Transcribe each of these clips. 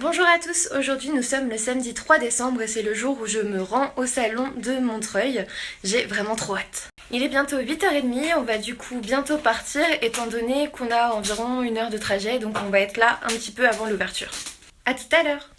Bonjour à tous, aujourd'hui nous sommes le samedi 3 décembre et c'est le jour où je me rends au salon de Montreuil. J'ai vraiment trop hâte. Il est bientôt 8h30, on va du coup bientôt partir étant donné qu'on a environ 1 heure de trajet, donc on va être là un petit peu avant l'ouverture. A tout à l'heure.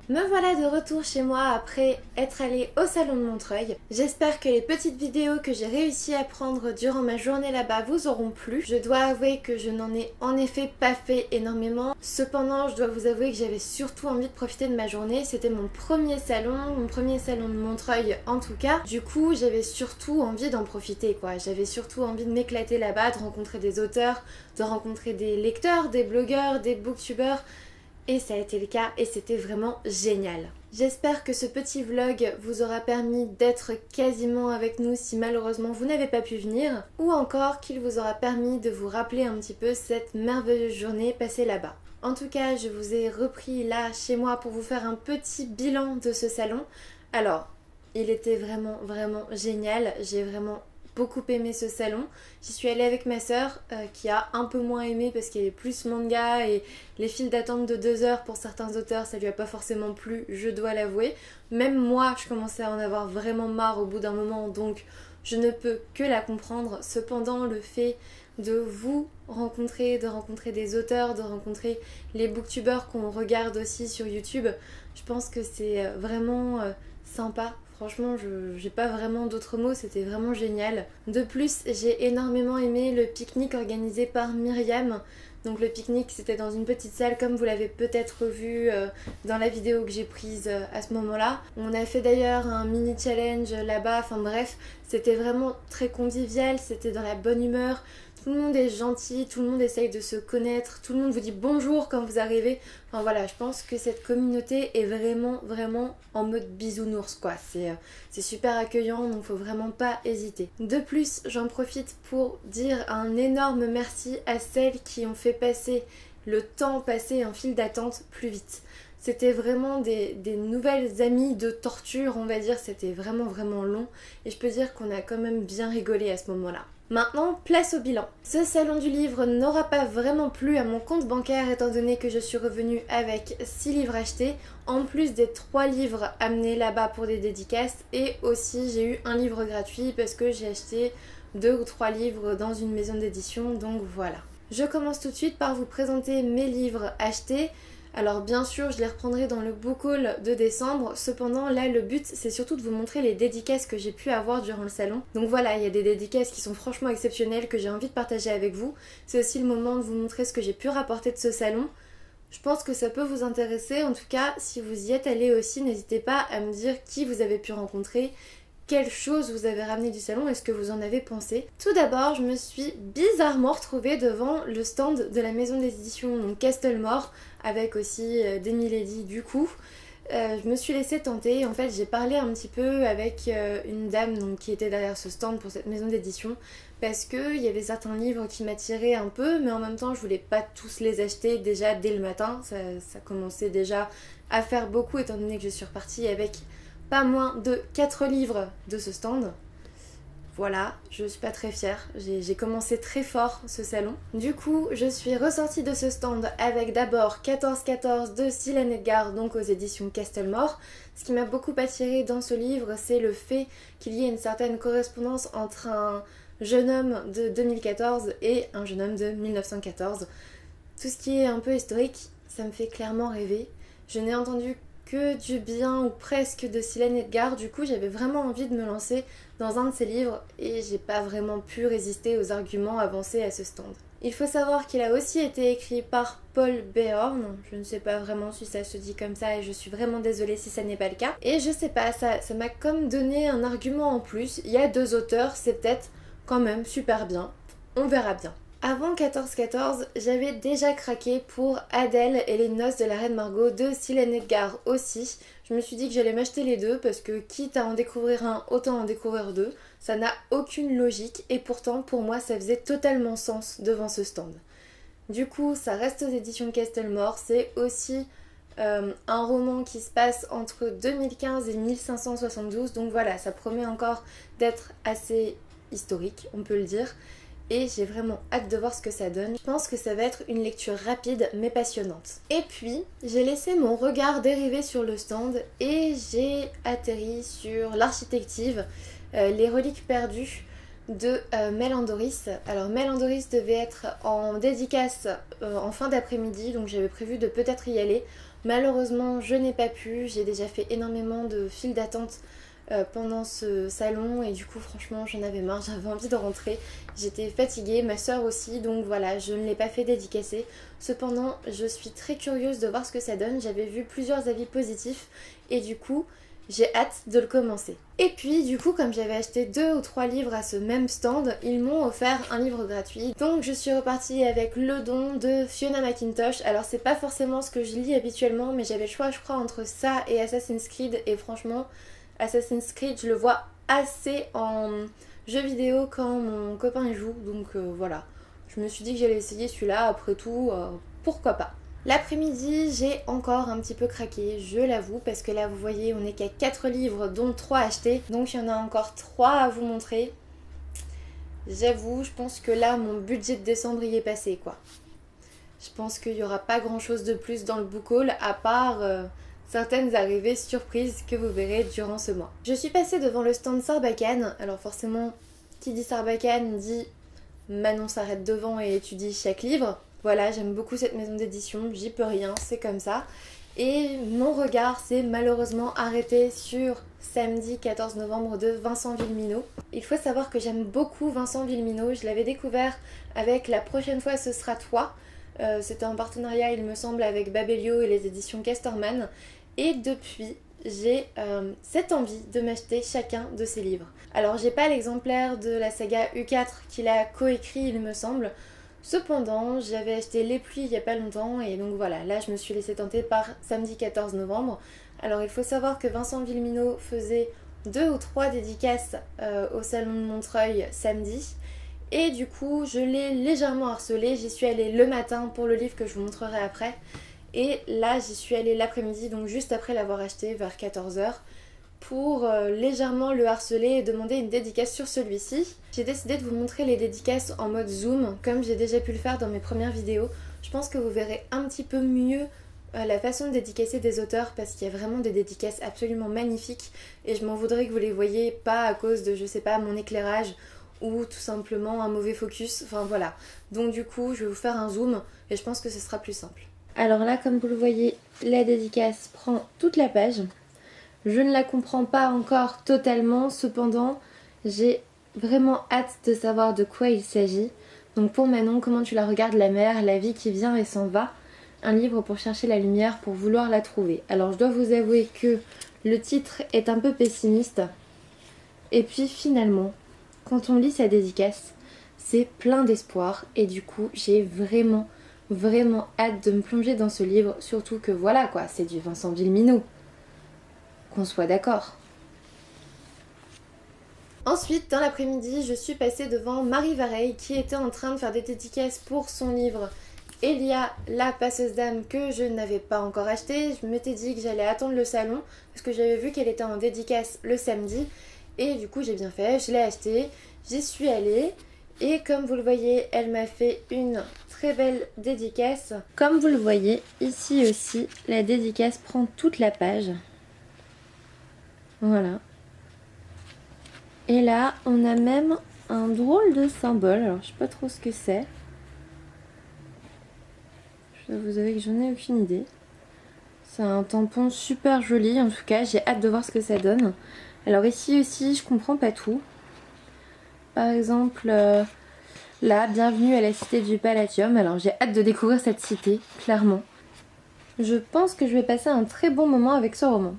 Me voilà de retour chez moi après être allée au salon de Montreuil. J'espère que les petites vidéos que j'ai réussi à prendre durant ma journée là-bas vous auront plu. Je dois avouer que je n'en ai en effet pas fait énormément. Cependant, je dois vous avouer que j'avais surtout envie de profiter de ma journée. C'était mon premier salon de Montreuil en tout cas. Du coup, j'avais surtout envie d'en profiter quoi. J'avais surtout envie de m'éclater là-bas, de rencontrer des auteurs, de rencontrer des lecteurs, des blogueurs, des booktubeurs. Et ça a été le cas et c'était vraiment génial. J'espère que ce petit vlog vous aura permis d'être quasiment avec nous si malheureusement vous n'avez pas pu venir, ou encore qu'il vous aura permis de vous rappeler un petit peu cette merveilleuse journée passée là-bas. En tout cas, je vous ai repris là chez moi pour vous faire un petit bilan de ce salon. Alors, il était vraiment génial, j'ai vraiment beaucoup aimé ce salon. J'y suis allée avec ma soeur qui a un peu moins aimé parce qu'elle est plus manga et les files d'attente de 2 heures pour certains auteurs ça lui a pas forcément plu, je dois l'avouer. Même moi je commençais à en avoir vraiment marre au bout d'un moment, donc je ne peux que la comprendre. Cependant, le fait de vous rencontrer, de rencontrer des auteurs, de rencontrer les booktubeurs qu'on regarde aussi sur YouTube, je pense que c'est vraiment sympa. Franchement, j'ai pas vraiment d'autres mots, c'était vraiment génial. De plus, j'ai énormément aimé le pique-nique organisé par Myriam. Donc le pique-nique, c'était dans une petite salle comme vous l'avez peut-être vu dans la vidéo que j'ai prise à ce moment-là. On a fait d'ailleurs un mini challenge là-bas, enfin bref, c'était vraiment très convivial, c'était dans la bonne humeur. Tout le monde est gentil, tout le monde essaye de se connaître, tout le monde vous dit bonjour quand vous arrivez. Enfin voilà, je pense que cette communauté est vraiment en mode bisounours quoi. C'est super accueillant, donc faut vraiment pas hésiter. De plus, j'en profite pour dire un énorme merci à celles qui ont fait passer le temps passé en file d'attente plus vite. C'était vraiment des nouvelles amies de torture, on va dire, c'était vraiment long et je peux dire qu'on a quand même bien rigolé à ce moment-là. Maintenant, place au bilan. Ce salon du livre n'aura pas vraiment plu à mon compte bancaire étant donné que je suis revenue avec 6 livres achetés, en plus des 3 livres amenés là-bas pour des dédicaces, et aussi j'ai eu un livre gratuit parce que j'ai acheté 2 ou 3 livres dans une maison d'édition, donc voilà. Je commence tout de suite par vous présenter mes livres achetés. Alors bien sûr je les reprendrai dans le book haul de décembre, cependant là le but c'est surtout de vous montrer les dédicaces que j'ai pu avoir durant le salon. Donc voilà, il y a des dédicaces qui sont franchement exceptionnelles que j'ai envie de partager avec vous. C'est aussi le moment de vous montrer ce que j'ai pu rapporter de ce salon. Je pense que ça peut vous intéresser. En tout cas, si vous y êtes allé aussi, n'hésitez pas à me dire qui vous avez pu rencontrer, quelles choses vous avez ramené du salon et ce que vous en avez pensé. Tout d'abord, je me suis bizarrement retrouvée devant le stand de la maison d'édition, donc Castlemore, avec aussi Demi Lady du coup. Je me suis laissée tenter. En fait, j'ai parlé un petit peu avec une dame donc, qui était derrière ce stand pour cette maison d'édition, parce qu'il y avait certains livres qui m'attiraient un peu, mais en même temps je voulais pas tous les acheter déjà dès le matin. Ça commençait déjà à faire beaucoup étant donné que je suis repartie avec pas moins de 4 livres de ce stand. Voilà, je suis pas très fière, j'ai commencé très fort ce salon. Du coup, je suis ressortie de ce stand avec d'abord 1414 de Sylvain Edgar, donc aux éditions Castlemore. Ce qui m'a beaucoup attiré dans ce livre, c'est le fait qu'il y ait une certaine correspondance entre un jeune homme de 2014 et un jeune homme de 1914. Tout ce qui est un peu historique, ça me fait clairement rêver. Je n'ai entendu que du bien ou presque de Sylvain Edgar, du coup j'avais vraiment envie de me lancer dans un de ses livres et j'ai pas vraiment pu résister aux arguments avancés à ce stand. Il faut savoir qu'il a aussi été écrit par Paul Beorn, je ne sais pas vraiment si ça se dit comme ça et je suis vraiment désolée si ça n'est pas le cas. Et je sais pas, ça m'a comme donné un argument en plus, il y a 2 auteurs, c'est peut-être quand même super bien, on verra bien. Avant 1414, j'avais déjà craqué pour Adèle et les noces de la reine Margot de Sylvain Edgar aussi. Je me suis dit que j'allais m'acheter les deux parce que quitte à en découvrir un, autant en découvrir deux. Ça n'a aucune logique et pourtant pour moi ça faisait totalement sens devant ce stand. Du coup, ça reste aux éditions Castlemore, c'est aussi un roman qui se passe entre 2015 et 1572, donc voilà, ça promet encore d'être assez historique, on peut le dire. Et j'ai vraiment hâte de voir ce que ça donne. Je pense que ça va être une lecture rapide mais passionnante. Et puis, j'ai laissé mon regard dériver sur le stand et j'ai atterri sur l'architective, les reliques perdues de Mel Andoris. Alors Mel Andoris devait être en dédicace en fin d'après-midi, donc j'avais prévu de peut-être y aller. Malheureusement, je n'ai pas pu, j'ai déjà fait énormément de files d'attente pendant ce salon et du coup franchement j'en avais marre, j'avais envie de rentrer, j'étais fatiguée, ma soeur aussi, donc voilà, je ne l'ai pas fait dédicacer. Cependant je suis très curieuse de voir ce que ça donne, j'avais vu plusieurs avis positifs et du coup j'ai hâte de le commencer. Et puis du coup comme j'avais acheté 2 ou 3 livres à ce même stand, ils m'ont offert un livre gratuit. Donc je suis repartie avec Le Don de Fiona McIntosh. Alors c'est pas forcément ce que je lis habituellement mais j'avais le choix je crois entre ça et Assassin's Creed et franchement Assassin's Creed, je le vois assez en jeu vidéo quand mon copain y joue, donc voilà. Je me suis dit que j'allais essayer celui-là, après tout, pourquoi pas. L'après-midi, j'ai encore un petit peu craqué, je l'avoue, parce que là, vous voyez, on n'est qu'à 4 livres, dont 3 achetés, donc il y en a encore 3 à vous montrer. J'avoue, je pense que là, mon budget de décembre y est passé, quoi. Je pense qu'il n'y aura pas grand-chose de plus dans le book haul, à part certaines arrivées surprises que vous verrez durant ce mois. Je suis passée devant le stand Sarbacane, alors forcément, qui dit Sarbacane dit Manon s'arrête devant et étudie chaque livre. Voilà, j'aime beaucoup cette maison d'édition, j'y peux rien, c'est comme ça. Et mon regard s'est malheureusement arrêté sur Samedi 14 novembre de Vincent Villeminot. Il faut savoir que j'aime beaucoup Vincent Villeminot, je l'avais découvert avec La prochaine fois ce sera toi. C'était un partenariat il me semble avec Babelio et les éditions Casterman. Et depuis, j'ai cette envie de m'acheter chacun de ces livres. Alors j'ai pas l'exemplaire de la saga U4 qu'il a coécrit il me semble. Cependant, j'avais acheté Les Pluies il y a pas longtemps et donc voilà, là je me suis laissée tenter par Samedi 14 novembre. Alors il faut savoir que Vincent Villeminot faisait 2 ou 3 dédicaces au salon de Montreuil samedi. Et du coup, je l'ai légèrement harcelé. J'y suis allée le matin pour le livre que je vous montrerai après. Et là, j'y suis allée l'après-midi, donc juste après l'avoir acheté, vers 14h, pour légèrement le harceler et demander une dédicace sur celui-ci. J'ai décidé de vous montrer les dédicaces en mode zoom, comme j'ai déjà pu le faire dans mes premières vidéos. Je pense que vous verrez un petit peu mieux la façon de dédicacer des auteurs parce qu'il y a vraiment des dédicaces absolument magnifiques et je m'en voudrais que vous les voyez pas à cause de, je sais pas, mon éclairage ou tout simplement un mauvais focus, enfin voilà. Donc du coup, je vais vous faire un zoom et je pense que ce sera plus simple. Alors là, comme vous le voyez, la dédicace prend toute la page. Je ne la comprends pas encore totalement, cependant, j'ai vraiment hâte de savoir de quoi il s'agit. Donc pour Manon, comment tu la regardes la mer, la vie qui vient et s'en va, un livre pour chercher la lumière, pour vouloir la trouver. Alors je dois vous avouer que le titre est un peu pessimiste. Et puis finalement, quand on lit sa dédicace, c'est plein d'espoir. Et du coup, j'ai vraiment hâte de me plonger dans ce livre. Surtout que voilà quoi, c'est du Vincent Villeminot. Qu'on soit d'accord. Ensuite, dans l'après-midi, je suis passée devant Marie Vareille qui était en train de faire des dédicaces pour son livre Elia, la passeuse d'âme, que je n'avais pas encore acheté. Je m'étais dit que j'allais attendre le salon parce que j'avais vu qu'elle était en dédicace le samedi. Et du coup, j'ai bien fait, je l'ai acheté, j'y suis allée. Et comme vous le voyez, elle m'a fait une très belle dédicace. Comme vous le voyez, ici aussi, la dédicace prend toute la page. Voilà. Et là, on a même un drôle de symbole. Alors, je sais pas trop ce que c'est. Je dois vous avouer que j'en ai aucune idée. C'est un tampon super joli. En tout cas, j'ai hâte de voir ce que ça donne. Alors ici aussi, je comprends pas tout. Par exemple, là, bienvenue à la cité du Palatium. Alors, j'ai hâte de découvrir cette cité, clairement. Je pense que je vais passer un très bon moment avec ce roman.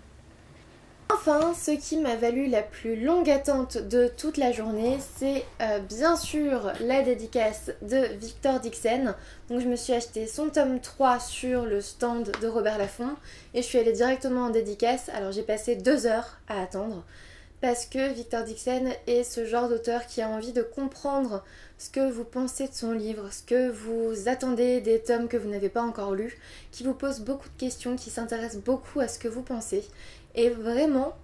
Enfin, ce qui m'a valu la plus longue attente de toute la journée, c'est bien sûr la dédicace de Victor Dixen. Donc je me suis acheté son tome 3 sur le stand de Robert Laffont et je suis allée directement en dédicace. Alors j'ai passé 2 heures à attendre parce que Victor Dixen est ce genre d'auteur qui a envie de comprendre ce que vous pensez de son livre, ce que vous attendez des tomes que vous n'avez pas encore lus, qui vous pose beaucoup de questions, qui s'intéresse beaucoup à ce que vous pensez. Et vraiment,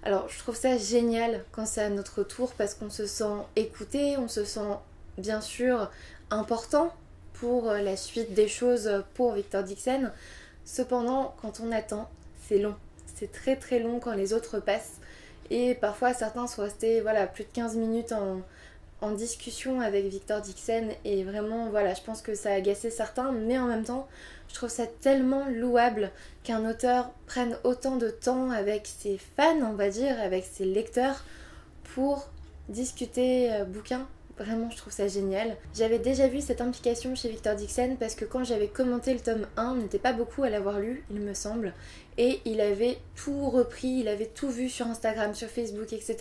alors je trouve ça génial quand c'est à notre tour parce qu'on se sent écouté, on se sent bien sûr important pour la suite des choses pour Victor Dixen. Cependant, quand on attend, c'est long. C'est très long quand les autres passent. Et parfois certains sont restés plus de 15 minutes en discussion avec Victor Dixen et vraiment je pense que ça a agacé certains, mais en même temps je trouve ça tellement louable qu'un auteur prenne autant de temps avec ses fans, on va dire, avec ses lecteurs pour discuter bouquin. Vraiment, je trouve ça génial. J'avais déjà vu cette implication chez Victor Dixen parce que quand j'avais commenté le tome 1, on n'était pas beaucoup à l'avoir lu, il me semble. Et il avait tout repris, il avait tout vu sur Instagram, sur Facebook, etc.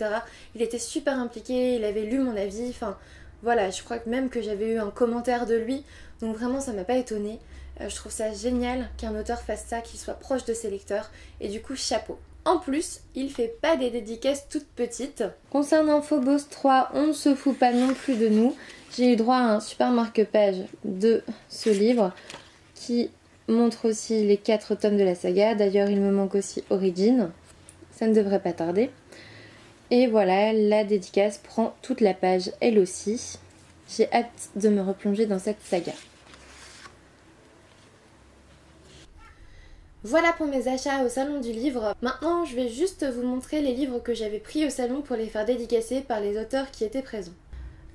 Il était super impliqué, il avait lu mon avis, enfin voilà, je crois que même que j'avais eu un commentaire de lui. Donc vraiment, ça m'a pas étonnée. Je trouve ça génial qu'un auteur fasse ça, qu'il soit proche de ses lecteurs. Et du coup, chapeau. En plus, il fait pas des dédicaces toutes petites. Concernant Phobos 3, on ne se fout pas non plus de nous. J'ai eu droit à un super marque-page de ce livre qui montre aussi les 4 tomes de la saga. D'ailleurs, il me manque aussi Origin. Ça ne devrait pas tarder. Et voilà, la dédicace prend toute la page elle aussi. J'ai hâte de me replonger dans cette saga. Voilà pour mes achats au salon du livre. Maintenant, je vais juste vous montrer les livres que j'avais pris au salon pour les faire dédicacer par les auteurs qui étaient présents.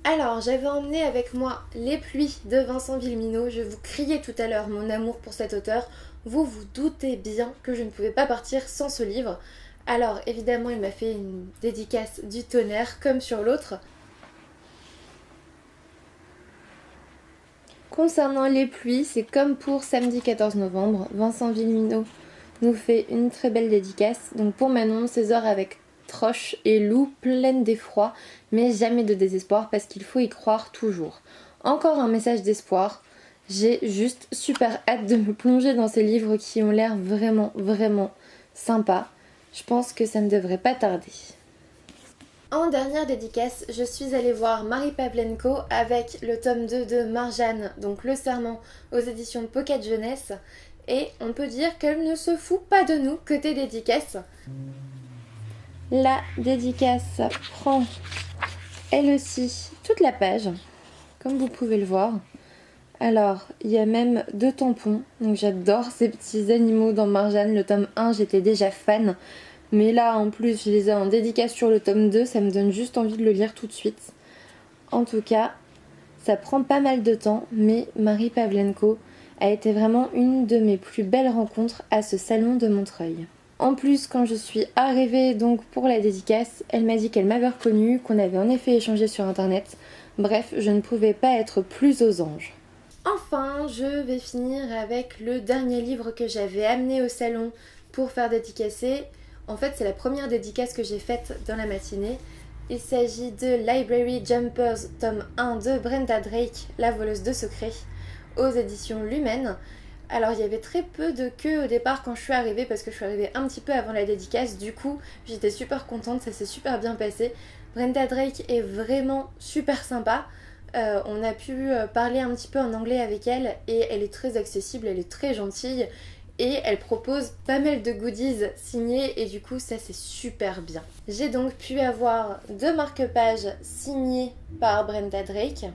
Alors, j'avais emmené avec moi Les Pluies de Vincent Villeminot. Je vous criais tout à l'heure mon amour pour cet auteur. Vous vous doutez bien que je ne pouvais pas partir sans ce livre. Alors, évidemment, il m'a fait une dédicace du tonnerre, comme sur l'autre. Concernant Les Pluies, c'est comme pour samedi 14 novembre. Vincent Villeminot nous fait une très belle dédicace. Donc pour Manon, ses heures avec Troche et Lou, pleines d'effroi, mais jamais de désespoir parce qu'il faut y croire toujours. Encore un message d'espoir. J'ai juste super hâte de me plonger dans ces livres qui ont l'air vraiment sympas. Je pense que ça ne devrait pas tarder. En dernière dédicace, je suis allée voir Marie Pavlenko avec le tome 2 de Marjane, donc Le Serment aux éditions Pocket Jeunesse. Et on peut dire qu'elle ne se fout pas de nous côté dédicace. La dédicace prend elle aussi toute la page, comme vous pouvez le voir. Alors, il y a même 2 tampons, donc j'adore ces petits animaux dans Marjane. Le tome 1, j'étais déjà fan. Mais là, en plus, je les ai en dédicace sur le tome 2, ça me donne juste envie de le lire tout de suite. En tout cas, ça prend pas mal de temps, mais Marie Pavlenko a été vraiment une de mes plus belles rencontres à ce salon de Montreuil. En plus, quand je suis arrivée donc pour la dédicace, elle m'a dit qu'elle m'avait reconnue, qu'on avait en effet échangé sur internet. Bref, je ne pouvais pas être plus aux anges. Enfin, je vais finir avec le dernier livre que j'avais amené au salon pour faire dédicacer. En fait, c'est la première dédicace que j'ai faite dans la matinée. Il s'agit de Library Jumpers, tome 1 de Brenda Drake, la voleuse de secrets, aux éditions Lumen. Alors il y avait très peu de queue au départ quand je suis arrivée parce que je suis arrivée un petit peu avant la dédicace. Du coup, j'étais super contente, ça s'est super bien passé. Brenda Drake est vraiment super sympa. On a pu parler un petit peu en anglais avec elle et elle est très accessible, elle est très gentille et elle propose pas mal de goodies signés et du coup ça c'est super bien. J'ai donc pu avoir 2 marque-pages signés par Brenda Drake.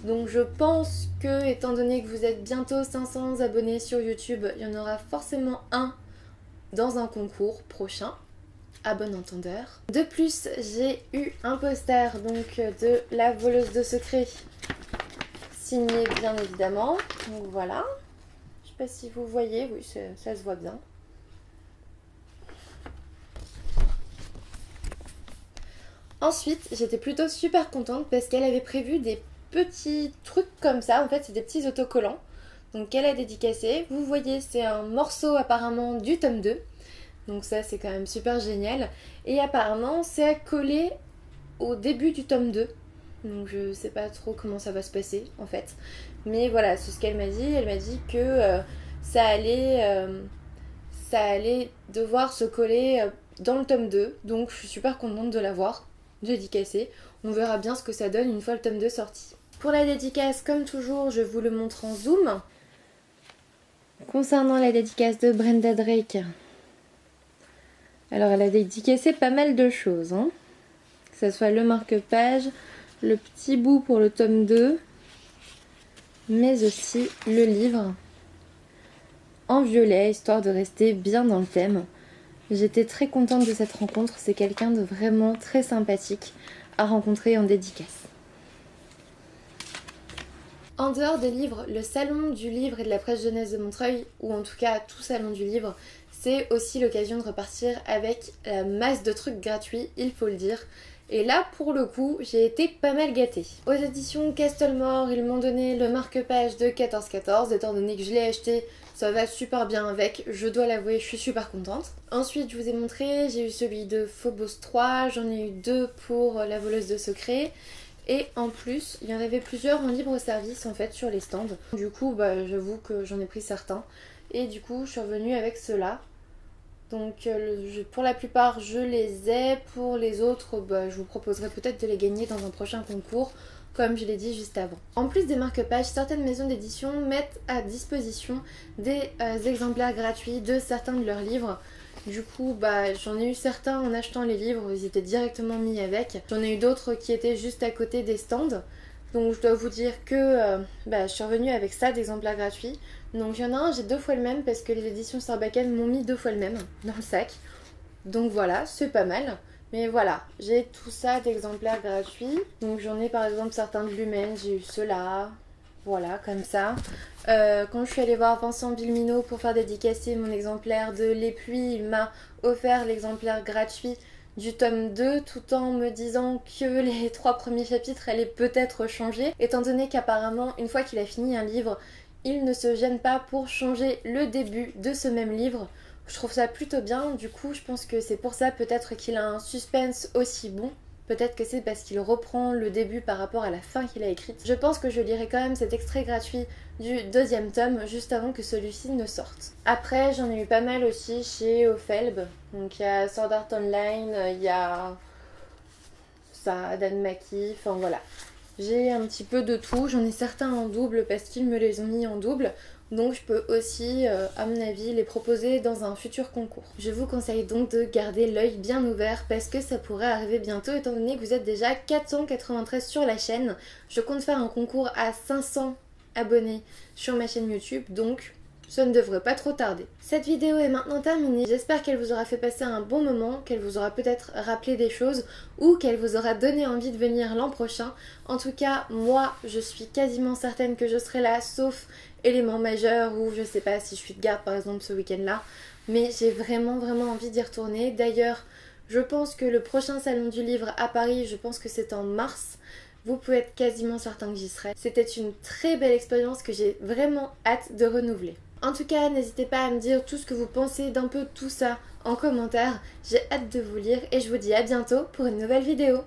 Donc je pense que, étant donné que vous êtes bientôt 500 abonnés sur YouTube, il y en aura forcément un dans un concours prochain, à bon entendeur. De plus, j'ai eu un poster donc de la voleuse de secrets, signé bien évidemment. Donc voilà. Je sais pas si vous voyez, oui ça se voit bien. Ensuite, j'étais plutôt super contente parce qu'elle avait prévu des petits trucs comme ça, en fait c'est des petits autocollants. Donc elle a dédicacé, vous voyez c'est un morceau apparemment du tome 2. Donc ça c'est quand même super génial. Et apparemment c'est à coller au début du tome 2. Donc je sais pas trop comment ça va se passer en fait. Mais voilà, c'est ce qu'elle m'a dit. Elle m'a dit que ça allait devoir se coller dans le tome 2. Donc je suis super contente de l'avoir dédicacé. On verra bien ce que ça donne une fois le tome 2 sorti. Pour la dédicace, comme toujours, je vous le montre en zoom. Concernant la dédicace de Brenda Drake, alors elle a dédicacé pas mal de choses, hein. Que ce soit le marque-page, le petit bout pour le tome 2, mais aussi le livre en violet, histoire de rester bien dans le thème. J'étais très contente de cette rencontre, c'est quelqu'un de vraiment très sympathique à rencontrer en dédicace. En dehors des livres, le salon du livre et de la presse jeunesse de Montreuil, ou en tout cas tout salon du livre, c'est aussi l'occasion de repartir avec la masse de trucs gratuits, il faut le dire. Et là, pour le coup, j'ai été pas mal gâtée. Aux éditions Castlemore, ils m'ont donné le marque-page de 1414, étant donné que je l'ai acheté, ça va super bien avec, je dois l'avouer, je suis super contente. Ensuite, je vous ai montré, j'ai eu celui de Phobos 3, j'en ai eu 2 pour La voleuse de secrets. Et en plus, il y en avait plusieurs en libre service en fait sur les stands. Du coup, j'avoue que j'en ai pris certains. Et du coup, je suis revenue avec ceux-là. Donc pour la plupart, je les ai. Pour les autres, je vous proposerai peut-être de les gagner dans un prochain concours, comme je l'ai dit juste avant. En plus des marque-pages, certaines maisons d'édition mettent à disposition des exemplaires gratuits de certains de leurs livres. Du coup, j'en ai eu certains en achetant les livres, ils étaient directement mis avec. J'en ai eu d'autres qui étaient juste à côté des stands. Donc je dois vous dire que je suis revenue avec ça d'exemplaires gratuits. Donc il y en a un, j'ai 2 fois le même parce que les éditions Sarbacane m'ont mis 2 fois le même dans le sac. Donc voilà, c'est pas mal. Mais voilà, j'ai tout ça d'exemplaires gratuits. Donc j'en ai par exemple certains de Lumen, j'ai eu ceux-là. Voilà, comme ça. Quand je suis allée voir Vincent Bilmino pour faire dédicacer mon exemplaire de Les Pluies, il m'a offert l'exemplaire gratuit du tome 2 tout en me disant que les 3 premiers chapitres allaient peut-être changer, étant donné qu'apparemment, une fois qu'il a fini un livre, il ne se gêne pas pour changer le début de ce même livre. Je trouve ça plutôt bien, du coup je pense que c'est pour ça peut-être qu'il a un suspense aussi bon. Peut-être que c'est parce qu'il reprend le début par rapport à la fin qu'il a écrite. Je pense que je lirai quand même cet extrait gratuit du 2e tome juste avant que celui-ci ne sorte. Après, j'en ai eu pas mal aussi chez Ophelb. Donc il y a Sword Art Online, il y a ça, Dan Maki, enfin voilà. J'ai un petit peu de tout, j'en ai certains en double parce qu'ils me les ont mis en double. Donc je peux aussi, à mon avis, les proposer dans un futur concours. Je vous conseille donc de garder l'œil bien ouvert parce que ça pourrait arriver bientôt étant donné que vous êtes déjà 493 sur la chaîne. Je compte faire un concours à 500 abonnés sur ma chaîne YouTube, donc ça ne devrait pas trop tarder. Cette vidéo est maintenant terminée, j'espère qu'elle vous aura fait passer un bon moment, qu'elle vous aura peut-être rappelé des choses ou qu'elle vous aura donné envie de venir l'an prochain. En tout cas, moi je suis quasiment certaine que je serai là, sauf élément majeur ou je sais pas si je suis de garde par exemple ce week-end là, mais j'ai vraiment envie d'y retourner. D'ailleurs, je pense que le prochain salon du livre à Paris, je pense que c'est en mars. vous pouvez être quasiment certain que j'y serai. C'était une très belle expérience que j'ai vraiment hâte de renouveler. En tout cas, n'hésitez pas à me dire tout ce que vous pensez d'un peu tout ça en commentaire. J'ai hâte de vous lire et je vous dis à bientôt pour une nouvelle vidéo.